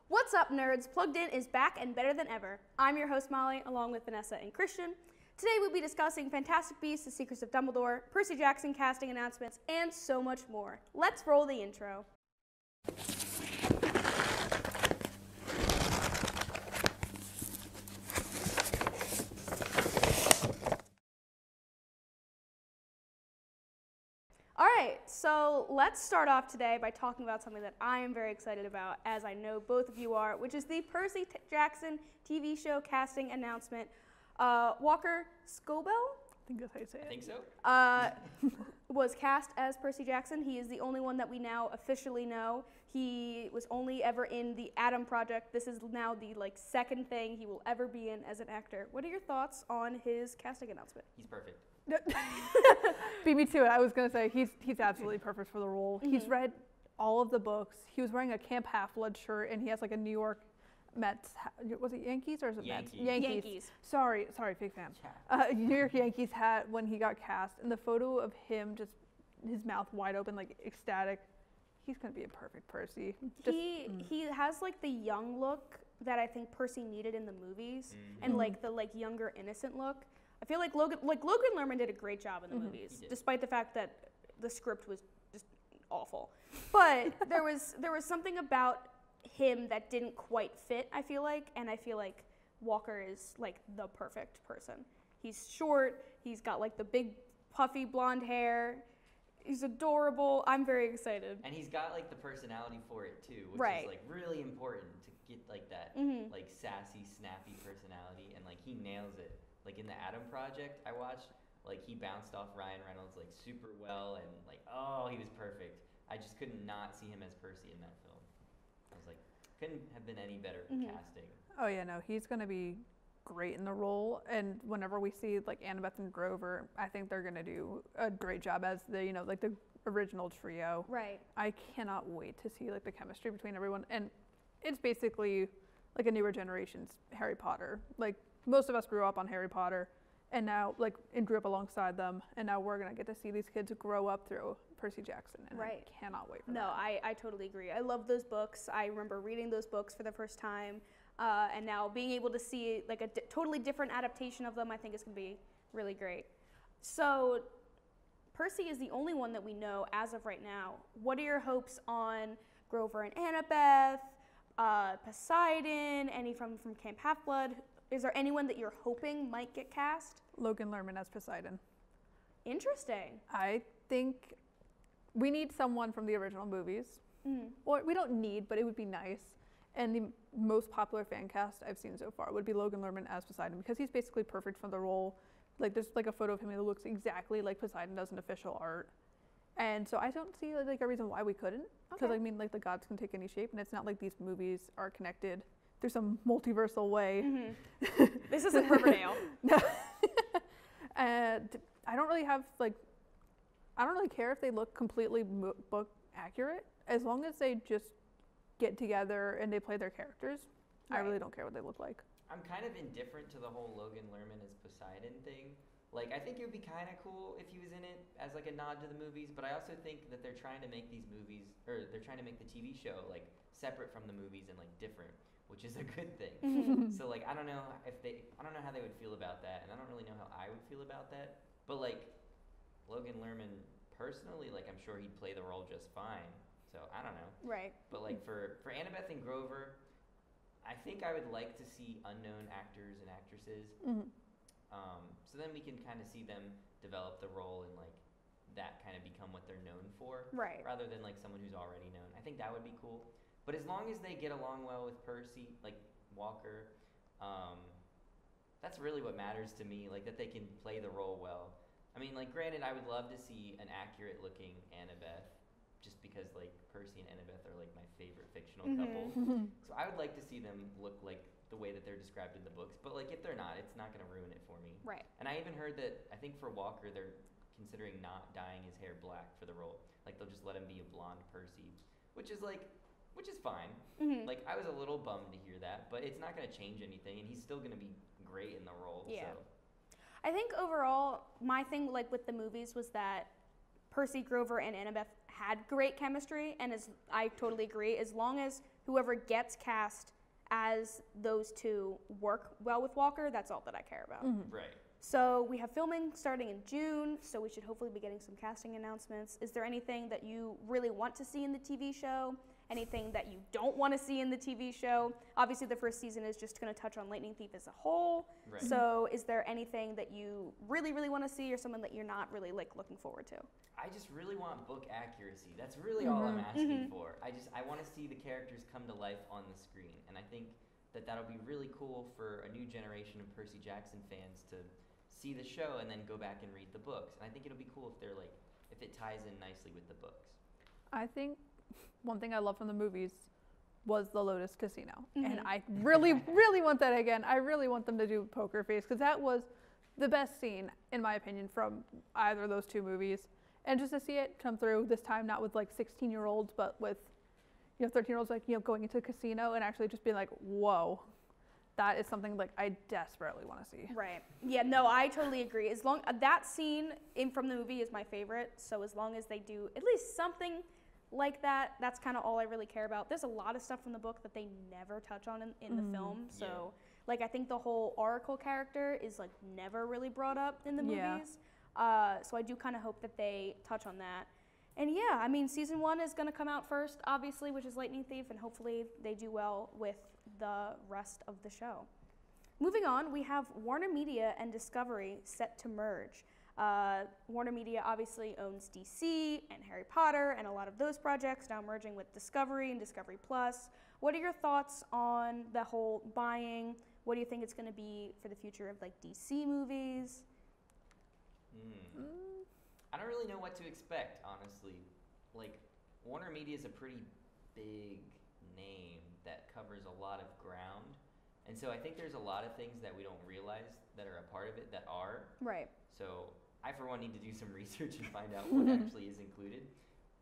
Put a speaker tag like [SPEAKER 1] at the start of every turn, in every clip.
[SPEAKER 1] What's up, nerds? Plugged In is back and better than ever. I'm your host, Molly, along with Vanessa and Christian. Today we'll be discussing Fantastic Beasts: The Secrets of Dumbledore, Percy Jackson casting announcements, and so much more. Let's roll the intro. Alright, so let's start off today by talking about something that I am very excited about, as I know both of you are, which is the Percy Jackson TV show casting announcement. Walker Scobell?
[SPEAKER 2] I think that's how you say it.
[SPEAKER 3] I think so.
[SPEAKER 1] Was cast as Percy Jackson. He is the only one that we now officially know. He was only ever in the Adam Project. This is now the second thing he will ever be in as an actor. What are your thoughts on his casting announcement?
[SPEAKER 3] He's perfect.
[SPEAKER 2] Beat me to it. I was gonna say he's absolutely perfect for the role.
[SPEAKER 1] Mm-hmm.
[SPEAKER 2] He's read all of the books. He was wearing a Camp Half-Blood shirt, and he has like a New York Mets. Was it Yankees or is it Mets?
[SPEAKER 1] Yankees.
[SPEAKER 2] Sorry, big fan. New York Yankees hat when he got cast, and the photo of him just his mouth wide open, like ecstatic. He's gonna be a perfect Percy.
[SPEAKER 1] He has like the young look that I think Percy needed in the movies, and like the younger innocent look. I feel like Logan Lerman did a great job in the movies, despite the fact that the script was just awful. But there was something about him that didn't quite fit, I feel like, and I feel like Walker is like the perfect person. He's short, he's got like the big puffy blonde hair, he's adorable. I'm very excited.
[SPEAKER 3] And he's got like the personality for it too, which is like really important to get like that like sassy, snappy personality, and like he nails it. Like in the Adam Project I watched, like he bounced off Ryan Reynolds like super well, and like, oh, he was perfect. I just could not see him as Percy in that film. I was like, couldn't have been any better casting.
[SPEAKER 2] Oh yeah, no, he's gonna be great in the role. And whenever we see like Annabeth and Grover, I think they're gonna do a great job as the like the original trio.
[SPEAKER 1] Right.
[SPEAKER 2] I cannot wait to see like the chemistry between everyone, and it's basically like a newer generation's Harry Potter. Like most of us grew up on Harry Potter, and now and grew up alongside them, and now we're gonna get to see these kids grow up through Percy Jackson, and I cannot wait for that.
[SPEAKER 1] No, I totally agree. I love those books. I remember reading those books for the first time, and now being able to see like a totally different adaptation of them, I think is gonna be really great. So Percy is the only one that we know as of right now. What are your hopes on Grover and Annabeth, Poseidon, any from Camp Half-Blood? Is there anyone that you're hoping might get cast?
[SPEAKER 2] Logan Lerman as Poseidon.
[SPEAKER 1] Interesting.
[SPEAKER 2] I think we need someone from the original movies. Or we don't need, but it would be nice. And the most popular fan cast I've seen so far would be Logan Lerman as Poseidon, because he's basically perfect for the role. Like there's like a photo of him that looks exactly like Poseidon does in official art. And so I don't see like a reason why we couldn't. Because I mean, like the gods can take any shape, and it's not like these movies are connected through some multiversal way.
[SPEAKER 1] This isn't Riverdale.
[SPEAKER 2] No. And I don't really care if they look completely book accurate, as long as they just get together and they play their characters. I really don't care what they look like.
[SPEAKER 3] I'm kind of indifferent to the whole Logan Lerman as Poseidon thing. Like, I think it would be kind of cool if he was in it as like a nod to the movies, but I also think that they're trying to make these movies, or they're trying to make the TV show like separate from the movies and like different, which is a good thing. So like, I don't know how they would feel about that, and I don't really know how I would feel about that. But like, Logan Lerman personally, like I'm sure he'd play the role just fine. So I don't know.
[SPEAKER 1] Right.
[SPEAKER 3] But like for Annabeth and Grover, I think I would like to see unknown actors and actresses. So then we can kind of see them develop the role and like that kind of become what they're known for.
[SPEAKER 1] Right.
[SPEAKER 3] Rather than like someone who's already known. I think that would be cool. But as long as they get along well with Percy, like Walker, that's really what matters to me. Like that they can play the role well. I mean, like granted, I would love to see an accurate looking Annabeth, just because like Percy and Annabeth are like my favorite fictional couple. So I would like to see them look like the way that they're described in the books. But like if they're not, it's not going to ruin it for me.
[SPEAKER 1] Right.
[SPEAKER 3] And I even heard that I think for Walker they're considering not dyeing his hair black for the role. Like they'll just let him be a blonde Percy, which is fine. Like I was a little bummed to hear that, but it's not going to change anything, and he's still going to be great in the role.
[SPEAKER 1] Yeah.
[SPEAKER 3] So.
[SPEAKER 1] I think overall, my thing like with the movies was that Percy, Grover, and Annabeth had great chemistry, and I totally agree. As long as whoever gets cast as those two work well with Walker, that's all that I care about.
[SPEAKER 3] Right.
[SPEAKER 1] So we have filming starting in June, so we should hopefully be getting some casting announcements. Is there anything that you really want to see in the TV show? Anything that you don't want to see in the TV show? Obviously, the first season is just going to touch on Lightning Thief as a whole.
[SPEAKER 3] Right.
[SPEAKER 1] So is there anything that you really, really want to see, or someone that you're not really like looking forward to?
[SPEAKER 3] I just really want book accuracy. That's really all I'm asking for. I want to see the characters come to life on the screen, and I think that that'll be really cool for a new generation of Percy Jackson fans to see the show and then go back and read the books. And I think it'll be cool if they're like, if it ties in nicely with the books.
[SPEAKER 2] I think one thing I love from the movies was the Lotus Casino. And I really, really want that again. I really want them to do Poker Face, because that was the best scene, in my opinion, from either of those two movies. And just to see it come through this time, not with like 16-year-olds, but with 13-year-olds like going into a casino and actually just being like, whoa, that is something like I desperately want to see.
[SPEAKER 1] Right. Yeah, no, I totally agree. As long that scene from the movie is my favorite, so as long as they do at least something like that, that's kind of all I really care about. There's a lot of stuff from the book that they never touch on in the film, so like I think the whole Oracle character is like never really brought up in the movies. So I do kind of hope that they touch on that. And yeah, I mean, season 1 is going to come out first, obviously, which is Lightning Thief, and hopefully they do well with the rest of the show. Moving on, we have Warner Media and Discovery set to merge. Warner Media obviously owns DC and Harry Potter and a lot of those projects, now merging with Discovery and Discovery Plus. What are your thoughts on the whole buying? What do you think it's going to be for the future of like DC movies?
[SPEAKER 3] I don't really know what to expect, honestly. Like, Warner Media is a pretty big name that covers a lot of ground. And so I think there's a lot of things that we don't realize that are a part of it that are.
[SPEAKER 1] Right.
[SPEAKER 3] So I, for one, need to do some research and find out what actually is included.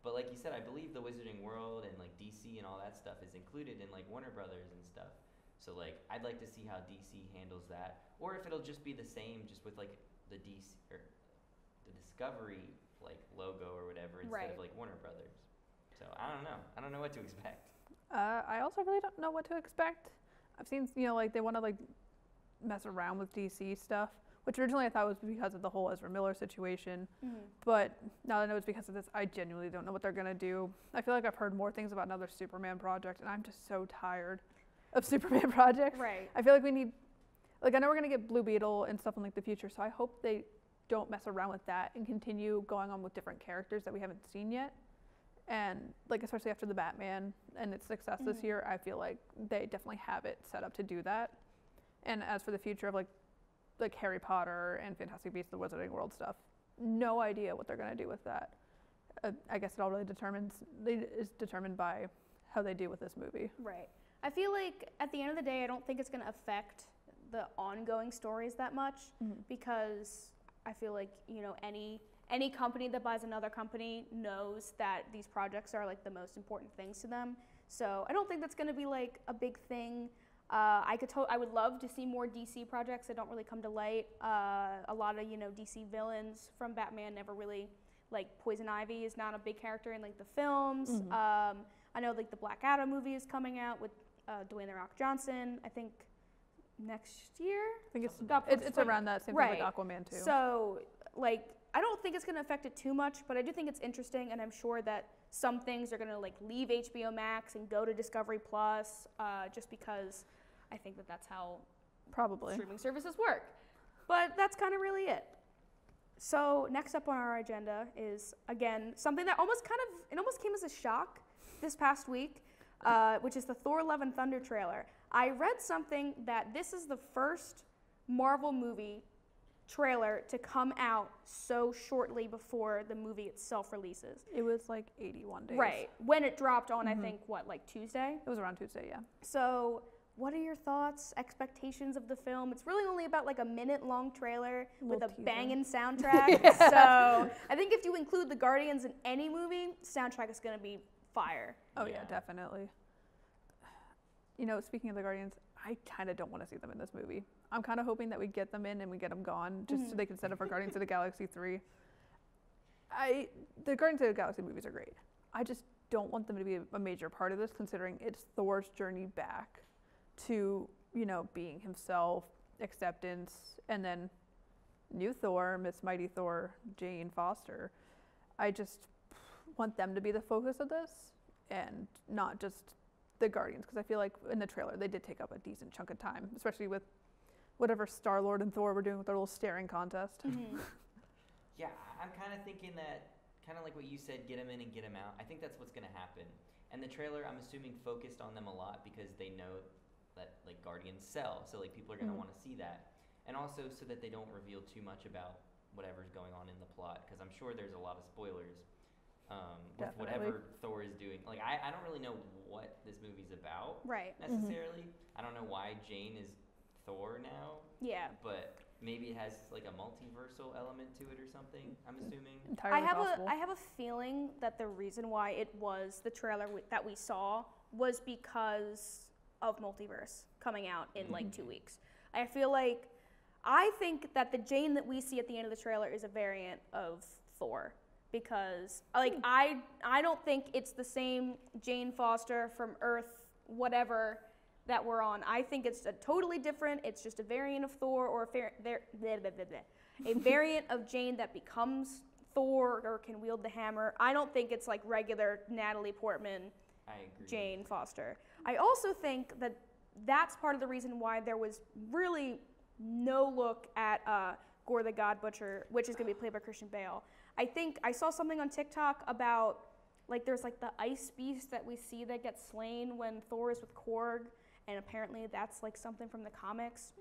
[SPEAKER 3] But like you said, I believe the Wizarding World and like DC and all that stuff is included in like Warner Brothers and stuff. So like, I'd like to see how DC handles that. Or if it'll just be the same, just with like the DC or the Discovery like logo or whatever instead of like Warner Brothers. So I don't know. I don't know what to expect.
[SPEAKER 2] I also really don't know what to expect. I've seen, like they want to like mess around with DC stuff, which originally I thought was because of the whole Ezra Miller situation. But now that I know it's because of this, I genuinely don't know what they're going to do. I feel like I've heard more things about another Superman project, and I'm just so tired of Superman projects.
[SPEAKER 1] Right.
[SPEAKER 2] I feel like we need, like I know we're going to get Blue Beetle and stuff in like the future, so I hope they don't mess around with that and continue going on with different characters that we haven't seen yet. And like especially after the Batman and its success this year, I feel like they definitely have it set up to do that. And as for the future of like Harry Potter and Fantastic Beasts, the Wizarding World stuff, no idea what they're going to do with that. I guess it all really is determined by how they do with this movie.
[SPEAKER 1] Right. I feel like at the end of the day, I don't think it's going to affect the ongoing stories that much because I feel like, any company that buys another company knows that these projects are like the most important things to them. So I don't think that's going to be like a big thing. I would love to see more DC projects that don't really come to light. A lot of DC villains from Batman never really, like Poison Ivy is not a big character in like the films. I know like the Black Adam movie is coming out with Dwayne The Rock Johnson. I think next year.
[SPEAKER 2] I think it's around that same thing with Aquaman too.
[SPEAKER 1] So like I don't think it's going to affect it too much, but I do think it's interesting, and I'm sure that some things are going to like leave HBO Max and go to Discovery Plus, just because I think that that's how streaming services work. But that's kind of really it. So next up on our agenda is again something that almost came as a shock this past week, which is the Thor: Love and Thunder trailer. I read something that this is the first Marvel movie trailer to come out so shortly before the movie itself releases.
[SPEAKER 2] It was like 81 days.
[SPEAKER 1] Right. When it dropped on, I think, like Tuesday?
[SPEAKER 2] It was around Tuesday, yeah.
[SPEAKER 1] So what are your thoughts, expectations of the film? It's really only about like a minute-long trailer with a banging soundtrack. So I think if you include the Guardians in any movie, soundtrack is going to be fire.
[SPEAKER 2] Oh, yeah, definitely. Speaking of the Guardians, I kind of don't want to see them in this movie. I'm kind of hoping that we get them in and we get them gone just so they can set up for Guardians of the Galaxy 3. The Guardians of the Galaxy movies are great. I just don't want them to be a major part of this, considering it's Thor's journey back to, being himself, acceptance, and then new Thor, Miss Mighty Thor, Jane Foster. I just want them to be the focus of this and not just the Guardians, because I feel like in the trailer they did take up a decent chunk of time, especially with whatever Star-Lord and Thor were doing with their little staring contest.
[SPEAKER 1] Mm-hmm.
[SPEAKER 3] Yeah, I'm kind of thinking that, kind of like what you said, get them in and get them out. I think that's what's going to happen. And the trailer, I'm assuming, focused on them a lot because they know that like Guardians sell, so like people are going to want to see that. And also so that they don't reveal too much about whatever's going on in the plot, because I'm sure there's a lot of spoilers with whatever Thor is doing. Like I don't really know what this movie's about necessarily. I don't know why Jane is Thor now. Yeah. But maybe it has like a multiversal element to it or something, I'm assuming.
[SPEAKER 2] Entirely possible.
[SPEAKER 1] I have a feeling that the reason why it was the trailer that we saw was because of multiverse coming out in like 2 weeks. I think that the Jane that we see at the end of the trailer is a variant of Thor, because like I don't think it's the same Jane Foster from Earth whatever that we're on. I think it's a totally different, it's just a variant of Thor, or a variant of Jane that becomes Thor or can wield the hammer. I don't think it's like regular Natalie Portman, Jane Foster. I also think that that's part of the reason why there was really no look at Gore the God Butcher, which is going to be played by Christian Bale. I think I saw something on TikTok about like there's like the ice beast that we see that gets slain when Thor is with Korg, and apparently that's like something from the comics.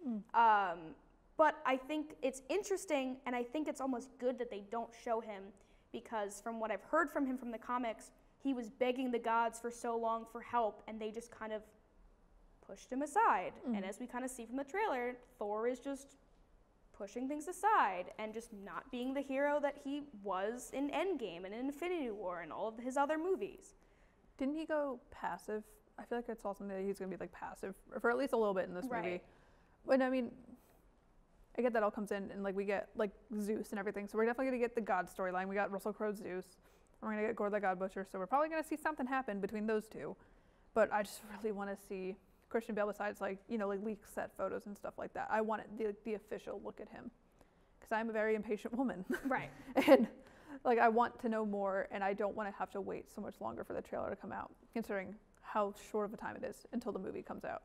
[SPEAKER 1] But I think it's interesting, and I think it's almost good that they don't show him, because from what I've heard from him from the comics, he was begging the gods for so long for help, and they just kind of pushed him aside. And as we kind of see from the trailer, Thor is just pushing things aside and just not being the hero that he was in Endgame and in Infinity War and all of his other movies.
[SPEAKER 2] Didn't he go passive? I feel like I saw something that he's going to be like passive for at least a little bit in this movie. But I mean, I get that all comes in, and like we get like Zeus and everything, so we're definitely going to get the God storyline. We got Russell Crowe's Zeus. We're going to get Gore the God Butcher, so we're probably going to see something happen between those two. But I just really want to see Christian Bale, besides like, like leaked set photos and stuff like that. I want the official look at him, because I'm a very impatient woman. Right. And like I want to know more, and I don't want to have to wait so much longer for the trailer to come out, considering how short of a time it is until the movie comes out.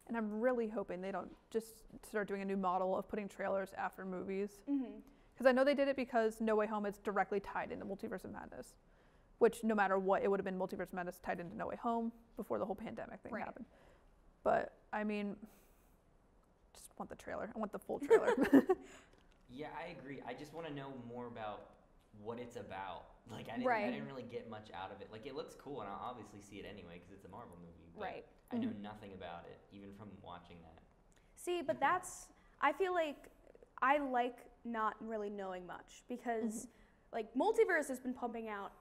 [SPEAKER 2] And I'm really hoping they don't just start doing a new model of putting trailers after movies. Because I know they did it because No Way Home is directly tied into Multiverse of Madness, which no matter what, it would have been Multiverse of Madness tied into No Way Home before the whole pandemic thing happened. But I mean, just want the trailer. I want the full trailer.
[SPEAKER 3] Yeah, I agree. I just want to know more about what it's about. Like I didn't really get much out of it. Like it looks cool, and I'll obviously see it anyway because it's a Marvel movie. But I know nothing about it, even from watching that.
[SPEAKER 1] See, but I feel like I like not really knowing much, because like Multiverse has been pumping out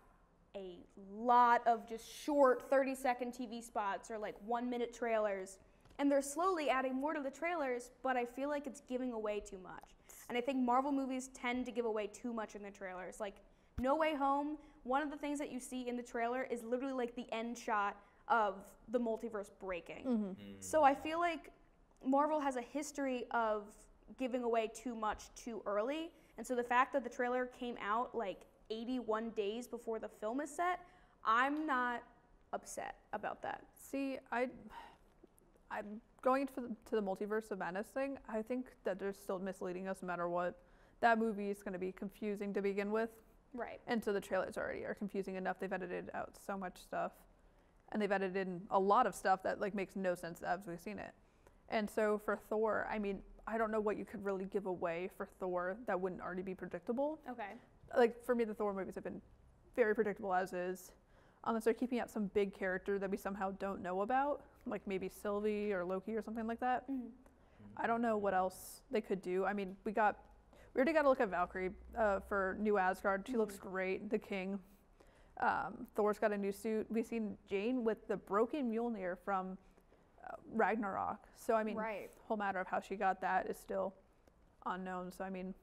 [SPEAKER 1] a lot of just short 30-second TV spots or like 1-minute trailers, and they're slowly adding more to the trailers, but I feel like it's giving away too much. And I think Marvel movies tend to give away too much in their trailers. Like No Way Home, one of the things that you see in the trailer is literally like the end shot of the multiverse breaking. So I feel like Marvel has a history of giving away too much too early, and so the fact that the trailer came out like 81 days before the film is set, I'm not upset about that.
[SPEAKER 2] See, I'm going to the Multiverse of Madness thing. I think that they're still misleading us no matter what. That movie is going to be confusing to begin with. Right. And so the trailers already are confusing enough. They've edited out so much stuff, and they've edited in a lot of stuff that like makes no sense as we've seen it. And so for Thor, I mean, I don't know what you could really give away for Thor that wouldn't already be predictable. Okay. Like for me, the Thor movies have been very predictable as is, unless they're keeping out some big character that we somehow don't know about, like maybe Sylvie or Loki or something like that. I don't know what else they could do. I mean, we already got to look at Valkyrie for New Asgard. She looks great. The King. Thor's got a new suit. We've seen Jane with the broken Mjolnir from Ragnarok. So I mean, whole matter of how she got that is still unknown. So I mean,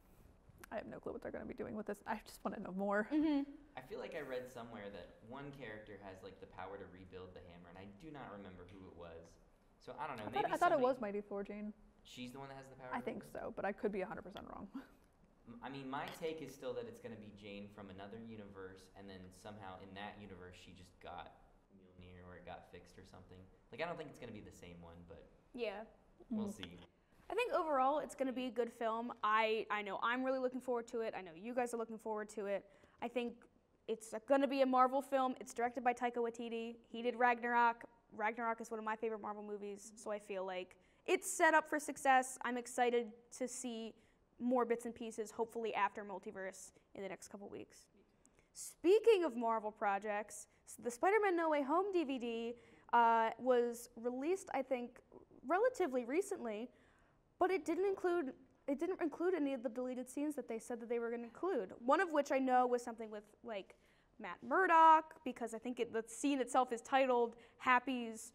[SPEAKER 2] I have no clue what they're going to be doing with this. I just want to know more.
[SPEAKER 3] I feel like I read somewhere that one character has like the power to rebuild the hammer, and I do not remember who it was. So I don't know.
[SPEAKER 2] I thought it was Mighty Thor Jane.
[SPEAKER 3] She's the one that has the power.
[SPEAKER 2] I think so, but I could be 100% wrong.
[SPEAKER 3] I mean, my take is still that it's going to be Jane from another universe, and then somehow in that universe she just got Mjolnir or it got fixed or something. Like, I don't think it's going to be the same one, but
[SPEAKER 1] yeah,
[SPEAKER 3] we'll see.
[SPEAKER 1] I think overall it's going to be a good film. I know I'm really looking forward to it. I know you guys are looking forward to it. I think it's going to be a Marvel film. It's directed by Taika Waititi. He did Ragnarok. Ragnarok is one of my favorite Marvel movies, so I feel like it's set up for success. I'm excited to see more bits and pieces, hopefully after Multiverse in the next couple weeks. Speaking of Marvel projects, the Spider-Man No Way Home DVD was released, I think, relatively recently, but it didn't include any of the deleted scenes that they said that they were going to include. One of which I know was something with like Matt Murdock, because I think the scene itself is titled Happy's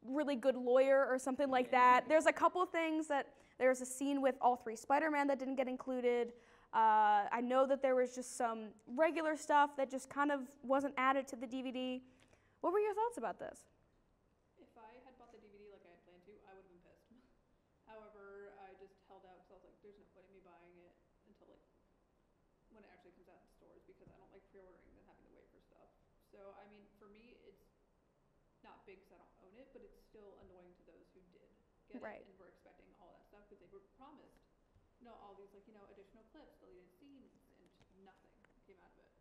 [SPEAKER 1] Really Good Lawyer or something like that. There's a couple things that. There's a scene with all 3 Spider-Man that didn't get included. I know that there was just some regular stuff that just kind of wasn't added to the DVD. What were your thoughts about this?
[SPEAKER 2] If I had bought the DVD like I had planned to, I would have been pissed. However, I just held out because I was like, there's no point in me buying it until like when it actually comes out in stores, because I don't like pre-ordering and having to wait for stuff. So, I mean, for me, it's not big because I don't own it, but it's still annoying to those who did get it and were expecting all that stuff, because they were promised, all these like, additional clips, deleted scenes, and just nothing came out of it.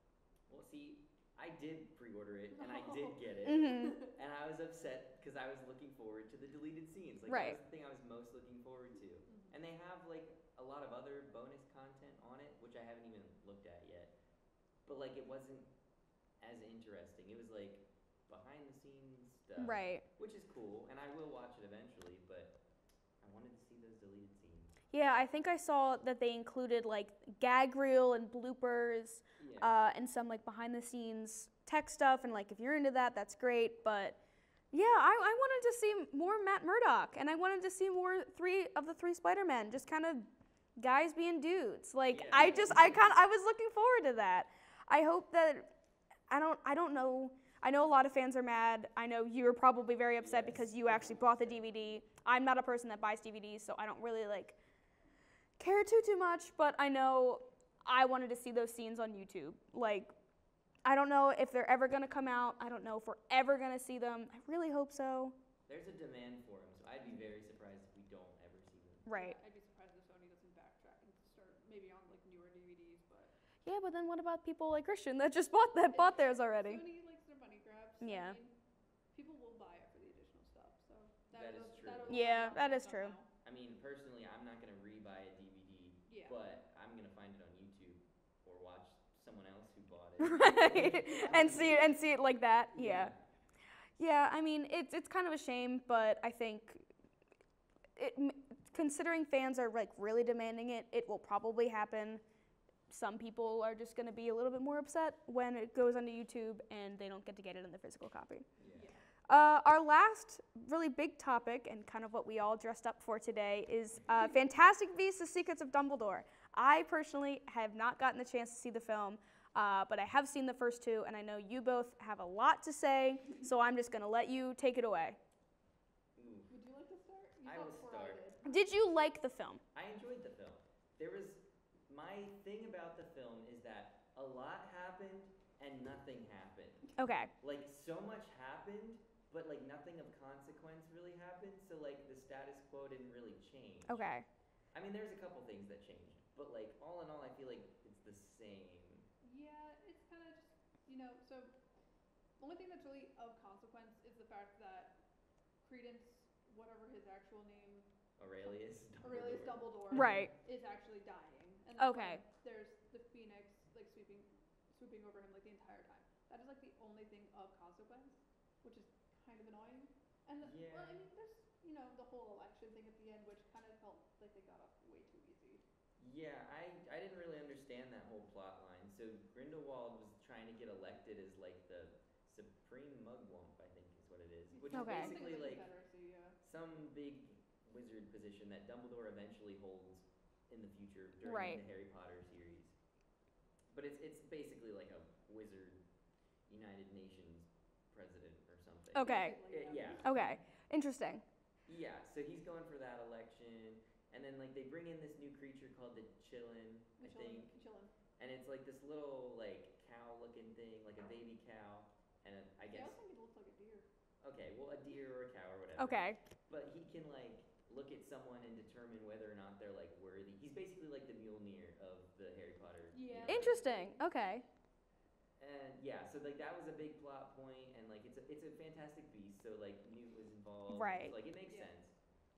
[SPEAKER 3] Well, see, I did pre-order it, and I did get it, and I was upset because I was looking forward to the deleted scenes. Like, that was the thing I was most looking forward to. And they have like a lot of other bonus content on it, which I haven't even looked at yet. But like, it wasn't as interesting. It was like behind the scenes stuff, which is cool, and I will watch it eventually, but I wanted to see those deleted scenes.
[SPEAKER 1] Yeah, I think I saw that they included like gag reel and bloopers, and some like behind the scenes tech stuff, and like if you're into that, that's great. But yeah, I wanted to see more Matt Murdock, and I wanted to see more 3 of the 3 Spider-Men, just kind of guys being dudes. Like I was looking forward to that. I hope that I don't know. I know a lot of fans are mad. I know you're probably very upset because you actually bought the DVD. I'm not a person that buys DVDs, so I don't really like care too much, but I know I wanted to see those scenes on YouTube. Like, I don't know if they're ever going to come out. I don't know if we're ever going to see them. I really hope so.
[SPEAKER 3] There's a demand for them, so I'd be very surprised if we don't ever see them.
[SPEAKER 1] Right.
[SPEAKER 2] Yeah, I'd be surprised if Sony doesn't backtrack and start maybe on like newer DVDs, but
[SPEAKER 1] yeah, but then what about people like Christian that just bought theirs already?
[SPEAKER 2] Sony likes their money grabs.
[SPEAKER 1] Yeah.
[SPEAKER 2] I mean, people will buy it for the additional stuff, so
[SPEAKER 3] That is true.
[SPEAKER 1] Yeah, that is true.
[SPEAKER 3] I mean, personally, I'm not going to rebuy a DVD, but I'm going to find it on YouTube or watch someone else who bought it.
[SPEAKER 1] Right. and see it like that. Yeah. Yeah, I mean, it's kind of a shame, but I think considering fans are like really demanding it, it will probably happen. Some people are just going to be a little bit more upset when it goes onto YouTube and they don't get to get it in the physical copy. Our last really big topic, and kind of what we all dressed up for today, is Fantastic Beasts: The Secrets of Dumbledore. I personally have not gotten the chance to see the film, but I have seen the first 2, and I know you both have a lot to say, so I'm just going to let you take it away.
[SPEAKER 2] Would you like to start?
[SPEAKER 3] I will start.
[SPEAKER 1] Did you like the film?
[SPEAKER 3] I enjoyed the film. My thing about the film is that a lot happened and nothing happened.
[SPEAKER 1] Okay.
[SPEAKER 3] Like, so much happened, but like nothing of consequence really happened, so like the status quo didn't really change.
[SPEAKER 1] Okay.
[SPEAKER 3] I mean, there's a couple things that changed, but like all in all, I feel like it's the same.
[SPEAKER 2] Yeah, it's kind of just, so the only thing that's really of consequence is the fact that Credence, whatever his actual name,
[SPEAKER 3] Aurelius
[SPEAKER 2] Dumbledore,
[SPEAKER 1] Right.
[SPEAKER 2] is actually dying. And
[SPEAKER 1] Okay.
[SPEAKER 2] There's the Phoenix like swooping over him like the entire time. That is like the only thing of consequence, which is kind of annoying. And well, I mean, there's the whole election thing at the end, which kind of felt like they got off way too easy.
[SPEAKER 3] Yeah, I didn't really understand that whole plot line. So Grindelwald was trying to get elected as like the Supreme Mugwump, I think is what it is, which is basically like some big wizard position that Dumbledore eventually holds in the future during
[SPEAKER 1] Right.
[SPEAKER 3] the Harry Potter series. But it's basically like a wizard United Nations president or something.
[SPEAKER 1] Okay.
[SPEAKER 3] Yeah.
[SPEAKER 1] Okay. Interesting.
[SPEAKER 3] Yeah, so he's going for that election, and then like they bring in this new creature called the Chillin, I think. And it's like this little like cow-looking thing, like a baby cow, and I guess.
[SPEAKER 2] I think it looks like a deer.
[SPEAKER 3] Okay, well, a deer or a cow or whatever.
[SPEAKER 1] Okay.
[SPEAKER 3] But he can like look at someone and determine whether or not they're like worthy. He's basically like the Mjolnir of the Harry Potter.
[SPEAKER 2] Yeah.
[SPEAKER 1] Interesting. Okay.
[SPEAKER 3] And yeah, so like that was a big plot point, and like it's a Fantastic Beast, so like Newt was involved.
[SPEAKER 1] Right.
[SPEAKER 3] So, like it makes sense.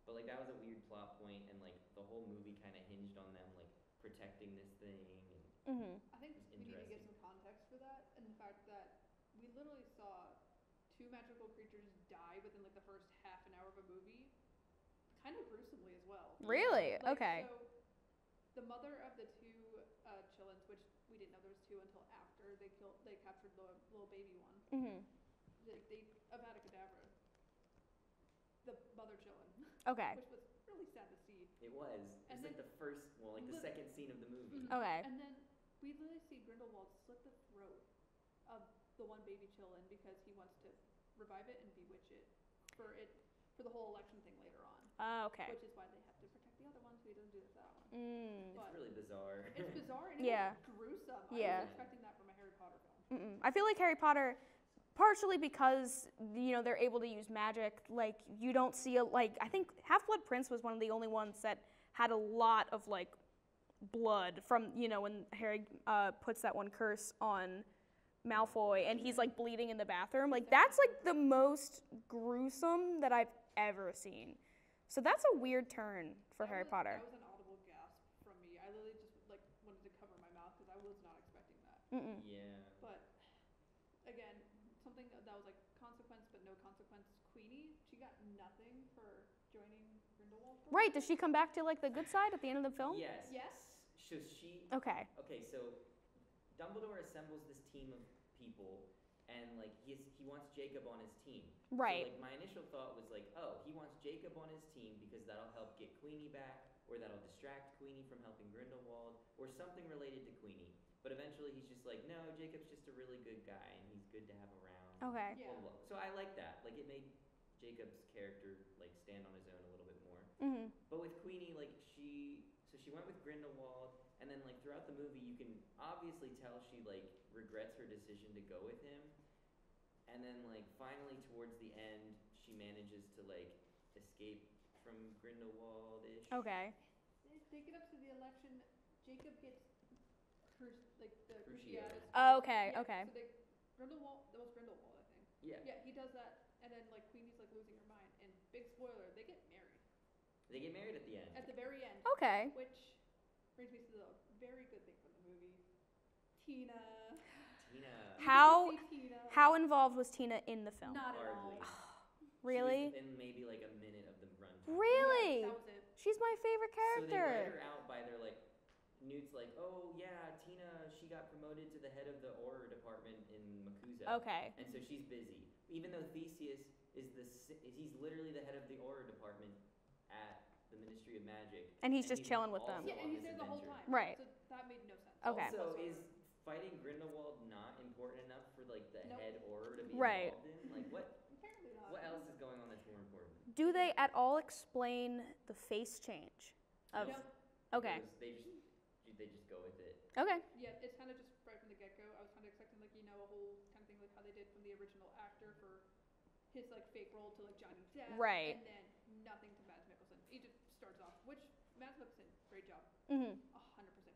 [SPEAKER 3] But like that was a weird plot point, and like the whole movie kind of hinged on them like protecting this thing. And
[SPEAKER 2] I think we need to give some context for that, and the fact that we literally saw 2 magical creatures die within like the first half an hour of a movie, kind of gruesomely as well.
[SPEAKER 1] Really?
[SPEAKER 2] Like,
[SPEAKER 1] Okay.
[SPEAKER 2] So the mother of the 2 Chillins, which we didn't know there was 2 until after they captured the little baby one. They Avada Kedavra. The mother Chillin.
[SPEAKER 1] Okay.
[SPEAKER 2] Which was really sad to see.
[SPEAKER 3] it was. It's like the first, well, like the second scene of the movie.
[SPEAKER 1] Okay.
[SPEAKER 2] And then we literally see Grindelwald slit the throat of the one baby Chillin because he wants to revive it and bewitch it for the whole election thing later on.
[SPEAKER 1] Okay.
[SPEAKER 2] Which is why they have to protect the other one, so he doesn't do that one.
[SPEAKER 3] It's really bizarre.
[SPEAKER 2] It's bizarre and
[SPEAKER 1] Yeah.
[SPEAKER 2] it's gruesome.
[SPEAKER 1] Yeah.
[SPEAKER 2] I was expecting that from a Harry Potter film.
[SPEAKER 1] I feel like Harry Potter, partially because they're able to use magic. Like you don't see I think Half-Blood Prince was one of the only ones that had a lot of like blood from when Harry puts that one curse on Malfoy and he's like bleeding in the bathroom. Like that's like the most gruesome that I've ever seen. So that's a weird turn for Harry Potter.
[SPEAKER 2] That was an audible gasp from me. I literally just like wanted to cover my mouth because I was not expecting that.
[SPEAKER 3] Yeah.
[SPEAKER 2] But again, something that was like consequence but no consequence. Queenie, she got nothing for joining Grindelwald.
[SPEAKER 1] Right? Does she come back to like the good side at the end of the film?
[SPEAKER 3] Yes.
[SPEAKER 2] Yes.
[SPEAKER 3] So she.
[SPEAKER 1] Okay.
[SPEAKER 3] Okay, so Dumbledore assembles this team of people, and like he wants Jacob on his team.
[SPEAKER 1] Right.
[SPEAKER 3] So like my initial thought was like, oh, he wants Jacob on his team because that'll help get Queenie back, or that'll distract Queenie from helping Grindelwald, or something related to Queenie. But eventually he's just like, no, Jacob's just a really good guy, and he's good to have around.
[SPEAKER 1] Okay.
[SPEAKER 2] Yeah.
[SPEAKER 3] Blah, blah. So I like that. Like it made Jacob's character like stand on his own a little bit more. But with Queenie, like she went with Grindelwald, and then like throughout the movie, you can obviously tell she like regrets her decision to go with him. And then like finally towards the end, she manages to like escape from Grindelwald-ish.
[SPEAKER 1] Okay.
[SPEAKER 2] They get up to the election. Jacob gets the
[SPEAKER 3] Cruciatus.
[SPEAKER 1] Okay.
[SPEAKER 2] Yeah,
[SPEAKER 1] Okay.
[SPEAKER 2] So Grindelwald. That was Grindelwald, I think.
[SPEAKER 3] Yeah.
[SPEAKER 2] Yeah, he does that, and then like Queenie's like losing her mind, and big spoiler, they get married
[SPEAKER 3] They get married at the end.
[SPEAKER 2] at the very end.
[SPEAKER 1] Okay.
[SPEAKER 2] Which brings me to the very good thing from the movie, Tina.
[SPEAKER 1] How involved was Tina in the film?
[SPEAKER 2] Not at all.
[SPEAKER 3] Hardly.
[SPEAKER 1] Really?
[SPEAKER 3] She was in maybe like a minute of the runtime.
[SPEAKER 1] Really?
[SPEAKER 2] That was it.
[SPEAKER 1] She's my favorite
[SPEAKER 3] So they
[SPEAKER 1] character.
[SPEAKER 3] write her out by their like, Newt's like, oh yeah, Tina, she got promoted to the head of the Auror department in Makuza.
[SPEAKER 1] Okay.
[SPEAKER 3] And so she's busy. Even though Theseus he's literally the head of the Auror department at the Ministry of Magic.
[SPEAKER 1] And he's just chilling with
[SPEAKER 3] also
[SPEAKER 1] them.
[SPEAKER 2] Yeah, and
[SPEAKER 3] on
[SPEAKER 2] he's
[SPEAKER 3] this
[SPEAKER 2] there the whole
[SPEAKER 3] adventure.
[SPEAKER 2] time.
[SPEAKER 1] Right.
[SPEAKER 2] So that made no sense.
[SPEAKER 1] Okay.
[SPEAKER 3] Also, is fighting Grindelwald not important enough for like the
[SPEAKER 2] Nope.
[SPEAKER 3] head Auror to be
[SPEAKER 1] Right.
[SPEAKER 3] involved in? Like what?
[SPEAKER 2] Apparently not.
[SPEAKER 3] What else is going on that's more important?
[SPEAKER 1] Do they at all explain the face change? Of
[SPEAKER 2] No.
[SPEAKER 1] Okay.
[SPEAKER 3] Because they just go with it.
[SPEAKER 1] Okay.
[SPEAKER 2] Yeah, it's kind of just right from the get-go. I was kind of expecting like a whole kind of thing like how they did from the original actor for his like fake role to like Johnny Depp.
[SPEAKER 1] Right.
[SPEAKER 2] And then nothing to Mads Mikkelsen. He just starts off, which Mads Mikkelsen, great job. 100%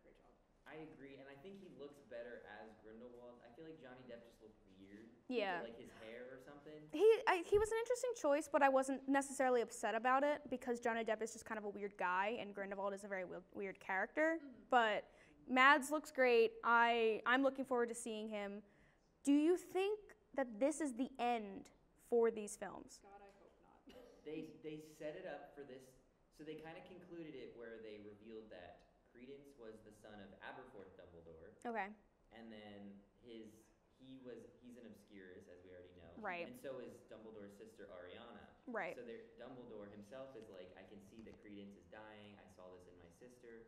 [SPEAKER 2] great job.
[SPEAKER 3] I agree, and I think he looks better as Grindelwald. I feel like Johnny Depp just looked weird.
[SPEAKER 1] Yeah.
[SPEAKER 3] Like his hair or something.
[SPEAKER 1] He was an interesting choice, but I wasn't necessarily upset about it because Johnny Depp is just kind of a weird guy and Grindelwald is a very weird character. But Mads looks great. I'm looking forward to seeing him. Do you think that this is the end for these films?
[SPEAKER 2] God, I hope not.
[SPEAKER 3] They set it up for this, so they kind of concluded it where they revealed that Credence was the son of Aberforth Dumbledore.
[SPEAKER 1] Okay.
[SPEAKER 3] And then he's an Obscurus, as we already know.
[SPEAKER 1] Right.
[SPEAKER 3] And so is Dumbledore's sister Ariana.
[SPEAKER 1] Right.
[SPEAKER 3] So Dumbledore himself is like, I can see that Credence is dying. I saw this in my sister.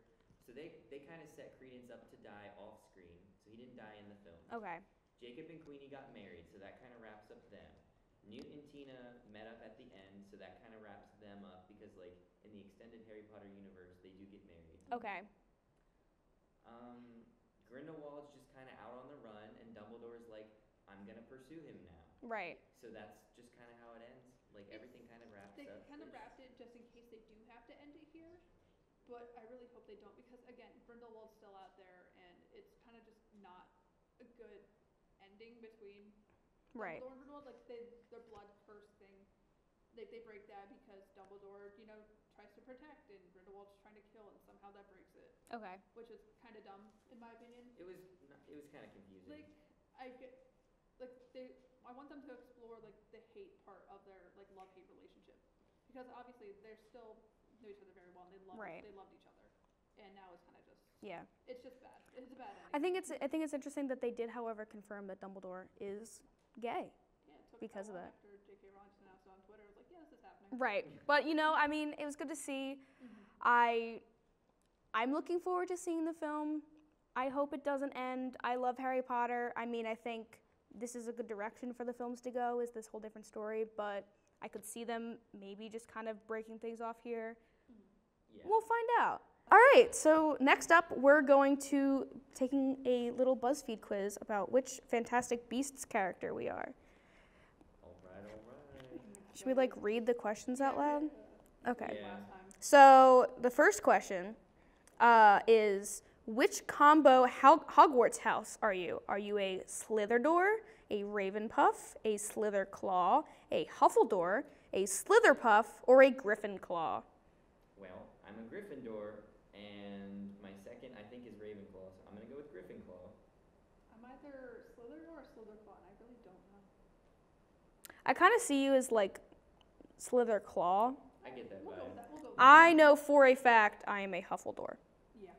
[SPEAKER 3] So they kind of set Credence up to die off screen, so he didn't die in the film.
[SPEAKER 1] Okay.
[SPEAKER 3] Jacob and Queenie got married, so that kind of wraps up them. Newt and Tina met up at the end, so that kind of wraps them up because, like, in the extended Harry Potter universe, they do get married.
[SPEAKER 1] Okay.
[SPEAKER 3] Grindelwald's just kind of out on the run, and Dumbledore's like, I'm gonna pursue him now.
[SPEAKER 1] Right.
[SPEAKER 3] So that's just kind of how it ends. Like, everything kind of wraps up.
[SPEAKER 2] They kind of wrapped it just in case they do have to end it here, but I really hope they don't because, again, Grindelwald's still out there, and it's kind of just not a good ending between
[SPEAKER 1] Right.
[SPEAKER 2] Dumbledore and Grindelwald. Like, their blood curse thing, they break that because Dumbledore, tries to protect, and Grindelwald's trying to kill, and somehow that breaks it.
[SPEAKER 1] Okay.
[SPEAKER 2] Which is kind of dumb, in my opinion.
[SPEAKER 3] It was kind of confusing.
[SPEAKER 2] I want them to explore, like, the hate part of their, like, love-hate relationship. Because obviously they still knew each other very well, and they loved each other. And now it's kind of just,
[SPEAKER 1] Yeah.
[SPEAKER 2] it's just bad. It's a bad ending.
[SPEAKER 1] I think it's interesting that they did, however, confirm that Dumbledore is gay.
[SPEAKER 2] Yeah, it took
[SPEAKER 1] because
[SPEAKER 2] so
[SPEAKER 1] of
[SPEAKER 2] long
[SPEAKER 1] that.
[SPEAKER 2] after J.K. Rowling announced it on Twitter, I was like, yeah, this is happening.
[SPEAKER 1] Right. But I mean, it was good to see. I'm looking forward to seeing the film. I hope it doesn't end. I love Harry Potter. I mean, I think this is a good direction for the films to go, is this whole different story, but I could see them maybe just kind of breaking things off here.
[SPEAKER 3] Yeah.
[SPEAKER 1] We'll find out. All right, so next up, we're going to taking a little BuzzFeed quiz about which Fantastic Beasts character we are.
[SPEAKER 3] All right.
[SPEAKER 1] Should we like read the questions out loud? Okay.
[SPEAKER 3] Yeah.
[SPEAKER 2] Last time.
[SPEAKER 1] So the first question is, which combo Hogwarts house are you? Are you a Slytherin, a Ravenpuff, a Slytherclaw, a Huffledore, a Slitherpuff, or a Gryffindor?
[SPEAKER 3] Well, I'm a Gryffindor, and my second, I think, is Ravenclaw, so I'm going to go with Gryffindor.
[SPEAKER 2] I'm either Slytherin or Slytherclaw, and I really don't know.
[SPEAKER 1] I kind of see you as like Slitherclaw.
[SPEAKER 3] I get that
[SPEAKER 2] We'll go with
[SPEAKER 3] vibe.
[SPEAKER 2] that. We'll go with
[SPEAKER 1] I know for a fact I am a Huffledore.
[SPEAKER 2] Yeah.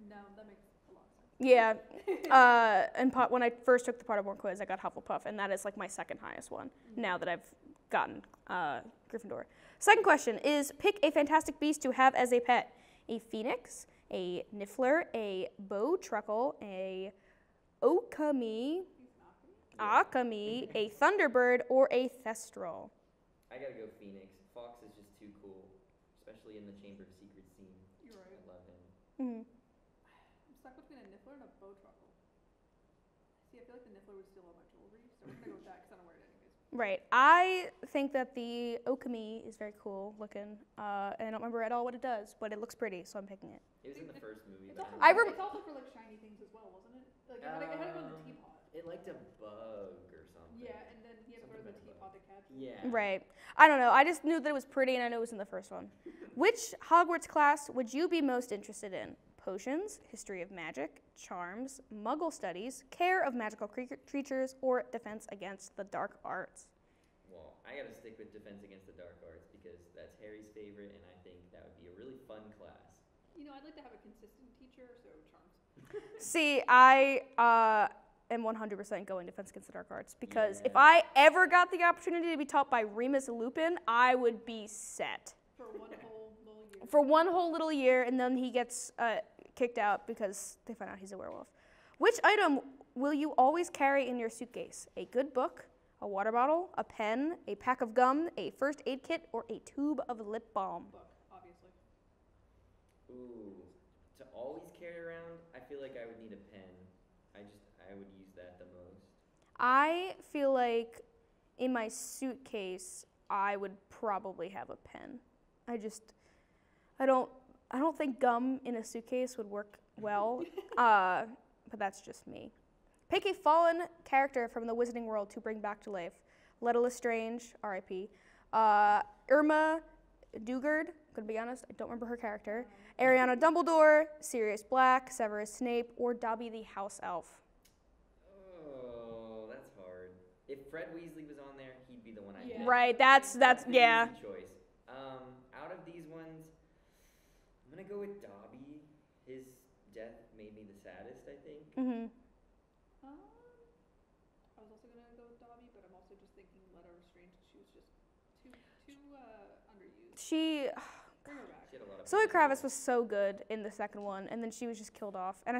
[SPEAKER 2] No, that makes a lot of sense.
[SPEAKER 1] Yeah. And when I first took the Pottermore quiz, I got Hufflepuff, and that is like my second highest one now that I've gotten Gryffindor. Second question is, pick a fantastic beast to have as a pet. A phoenix, a niffler, a bowtruckle, a okami, a thunderbird, or a thestral.
[SPEAKER 3] I gotta go Phoenix. Fox is just too cool, especially in the Chamber of Secrets scene.
[SPEAKER 2] You're right.
[SPEAKER 3] I love him.
[SPEAKER 1] Mm-hmm.
[SPEAKER 2] I'm stuck between a niffler and a bowtruckle. See, I feel like the niffler would steal all my jewelry, so we're gonna go with that because I don't wear it anyways.
[SPEAKER 1] Right. I think that the okami is very cool looking, and I don't remember at all what it does, but it looks pretty, so I'm picking it.
[SPEAKER 3] It was in the first movie.
[SPEAKER 2] It's
[SPEAKER 3] but
[SPEAKER 2] also,
[SPEAKER 3] don't
[SPEAKER 2] it's also for like shiny things as well, wasn't it? Like it had to go in the teapot.
[SPEAKER 3] It liked a bug or something.
[SPEAKER 2] Yeah, and then he had to go to the teapot to catch it.
[SPEAKER 3] Yeah.
[SPEAKER 1] Right. I don't know. I just knew that it was pretty, and I knew it was in the first one. Which Hogwarts class would you be most interested in? Potions, history of magic, charms, muggle studies, care of magical creatures, or defense against the dark arts?
[SPEAKER 3] Well, I gotta stick with Defense Against the Dark Arts because that's Harry's favorite, and I think that would be a really fun class.
[SPEAKER 2] I'd like to have a consistent teacher, so charms.
[SPEAKER 1] See, I am 100% going defense against the dark arts because if
[SPEAKER 3] Yeah.
[SPEAKER 1] I ever got the opportunity to be taught by Remus Lupin, I would be set.
[SPEAKER 2] For one whole little year.
[SPEAKER 1] For one whole little year, and then he gets kicked out because they find out he's a werewolf. Which item will you always carry in your suitcase? A good book, a water bottle, a pen, a pack of gum, a first aid kit, or a tube of lip balm?
[SPEAKER 2] Book, obviously.
[SPEAKER 3] Ooh, to always carry around, I feel like I would need a pen. I would use that the most.
[SPEAKER 1] I feel like in my suitcase, I would probably have a pen. I don't think gum in a suitcase would work well, but that's just me. Pick a fallen character from the Wizarding World to bring back to life. Letta Lestrange, R.I.P. Irma Dugard, gonna be honest, I don't remember her character. Ariana Dumbledore, Sirius Black, Severus Snape, or Dobby the House Elf.
[SPEAKER 3] Oh, that's hard. If Fred Weasley was on there, he'd be the one I'd
[SPEAKER 2] Yeah.
[SPEAKER 3] pick.
[SPEAKER 1] Right, that's
[SPEAKER 3] the
[SPEAKER 1] yeah.
[SPEAKER 3] easy choice. Out of these ones, I'm gonna go with Dobby. His death made me the saddest, I think.
[SPEAKER 1] Mm-hmm.
[SPEAKER 2] I was also gonna go with Dobby, but I'm also just thinking Letta Lestrange. She was just too underused.
[SPEAKER 1] She,
[SPEAKER 2] Bring her back.
[SPEAKER 3] She She had a lot of
[SPEAKER 1] Zoe
[SPEAKER 3] potential.
[SPEAKER 1] Kravitz was so good in the second one, and then she was just killed off. And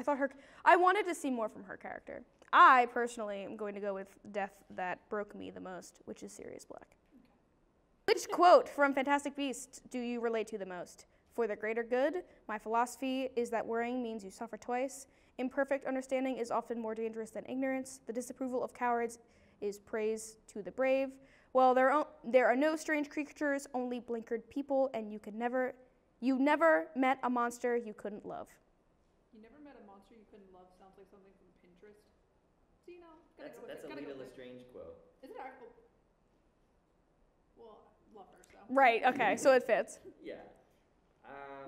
[SPEAKER 1] I wanted to see more from her character. I personally am going to go with death that broke me the most, which is Sirius Black. Which quote from Fantastic Beasts do you relate to the most? For the greater good, my philosophy is that worrying means you suffer twice. Imperfect understanding is often more dangerous than ignorance. The disapproval of cowards is praise to the brave. Well, there are no strange creatures, only blinkered people, and you never met a monster you couldn't love.
[SPEAKER 2] You never met a monster you couldn't love sounds like something from Pinterest. So, you know,
[SPEAKER 3] That's a Lita Lestrange quote.
[SPEAKER 2] Is it our? Well, love her, so.
[SPEAKER 1] Right, okay, so it fits.
[SPEAKER 3] Yeah.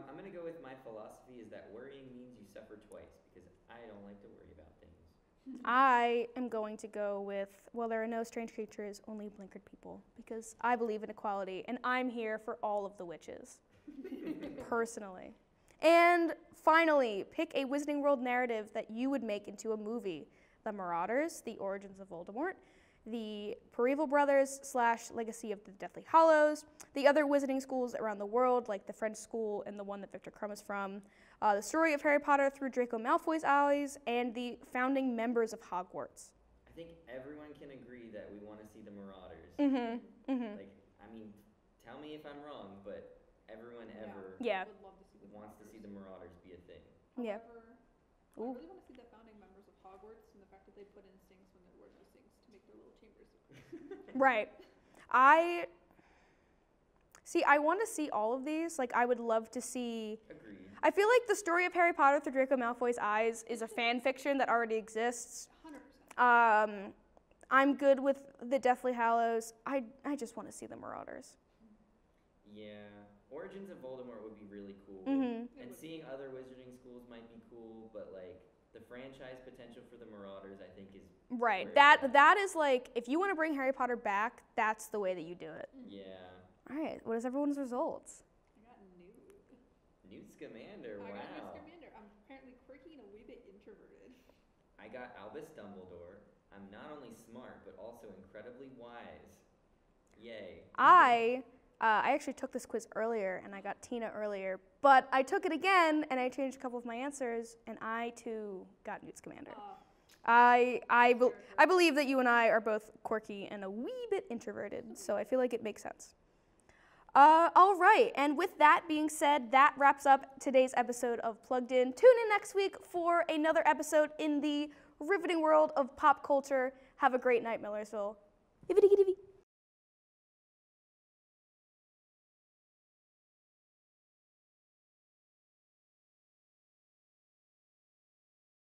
[SPEAKER 3] I'm going to go with my philosophy is that worrying means you suffer twice because I don't like to worry about things.
[SPEAKER 1] I am going to go with, well, there are no strange creatures, only blinkered people, because I believe in equality, and I'm here for all of the witches, personally. And finally, pick a Wizarding World narrative that you would make into a movie. The Marauders, The Origins of Voldemort, the Percival Brothers / Legacy of the Deathly Hallows, the other wizarding schools around the world, like the French school and the one that Victor Crumb is from, the story of Harry Potter through Draco Malfoy's eyes, and the founding members of Hogwarts.
[SPEAKER 3] I think everyone can agree that we want to see the Marauders.
[SPEAKER 1] Mm-hmm. Mm-hmm.
[SPEAKER 3] Like, I mean, tell me if I'm wrong, but everyone ever
[SPEAKER 1] Yeah.
[SPEAKER 2] Would love to see the
[SPEAKER 3] wants to see the Marauders be a thing.
[SPEAKER 1] Yeah.
[SPEAKER 2] However, I
[SPEAKER 1] Ooh.
[SPEAKER 2] really want to see the founding members of Hogwarts and the fact that they put in sinks when there were no sinks to make their little chambers.
[SPEAKER 1] Right. I want to see all of these. Like, I would love to see...
[SPEAKER 3] Agreed.
[SPEAKER 1] I feel like the story of Harry Potter through Draco Malfoy's eyes is a fan fiction that already exists.
[SPEAKER 2] 100%.
[SPEAKER 1] I'm good with the Deathly Hallows. I just want to see the Marauders.
[SPEAKER 3] Yeah. Origins of Voldemort would be really cool.
[SPEAKER 1] Mm-hmm.
[SPEAKER 3] And seeing other wizarding schools might be cool, but like the franchise potential for the Marauders I think is
[SPEAKER 1] Right.
[SPEAKER 3] where
[SPEAKER 1] That
[SPEAKER 3] it's at.
[SPEAKER 1] that is like, if you want to bring Harry Potter back, that's the way that you do it.
[SPEAKER 3] Yeah.
[SPEAKER 1] All right. What is everyone's results?
[SPEAKER 2] I got Newt.
[SPEAKER 3] Newt Scamander,
[SPEAKER 2] I
[SPEAKER 3] wow.
[SPEAKER 2] got Newt Scamander. I'm apparently quirky and a wee bit introverted.
[SPEAKER 3] I got Albus Dumbledore. I'm not only smart, but also incredibly wise. Yay.
[SPEAKER 1] I actually took this quiz earlier, and I got Tina earlier, but I took it again, and I changed a couple of my answers, and I, too, got Newt Scamander. I believe that you and I are both quirky and a wee bit introverted, so I feel like it makes sense. All right, and with that being said, that wraps up today's episode of Plugged In. Tune in next week for another episode in the riveting world of pop culture. Have a great night, Millersville. Ibbity-giddy.